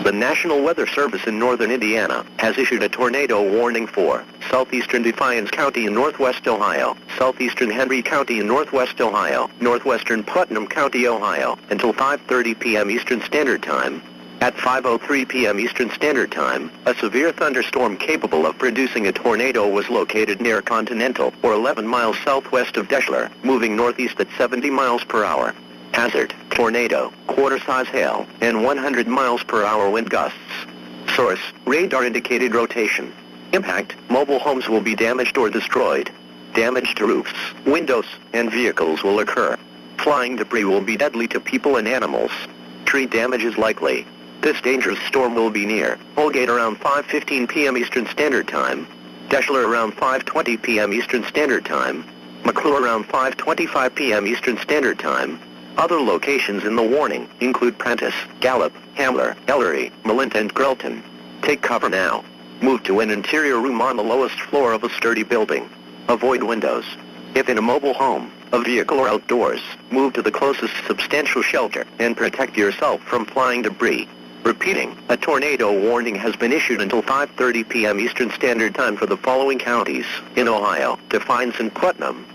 The National Weather Service in northern Indiana has issued a tornado warning for southeastern Defiance County in northwest Ohio, southeastern Henry County in northwest Ohio, northwestern Putnam County, Ohio, until 5:30 p.m. Eastern Standard Time. At 5:03 p.m. Eastern Standard Time, a severe thunderstorm capable of producing a tornado was located near Continental, or 11 miles southwest of Deshler, moving northeast at 70 miles per hour. Hazard, tornado, quarter-size hail, and 100 miles per hour wind gusts. Source, radar indicated rotation. Impact, mobile homes will be damaged or destroyed. Damage to roofs, windows, and vehicles will occur. Flying debris will be deadly to people and animals. Tree damage is likely. This dangerous storm will be near Holgate around 5:15 p.m. Eastern Standard Time, Deshler around 5:20 p.m. Eastern Standard Time, McClure around 5:25 p.m. Eastern Standard Time. Other locations in the warning include Prentice, Gallup, Hamler, Ellery, Millint, and Grelton. Take cover now. Move to an interior room on the lowest floor of a sturdy building. Avoid windows. If in a mobile home, a vehicle, or outdoors, move to the closest substantial shelter and protect yourself from flying debris. Repeating, a tornado warning has been issued until 5:30 p.m. Eastern Standard Time for the following counties in Ohio: Defiance and Putnam,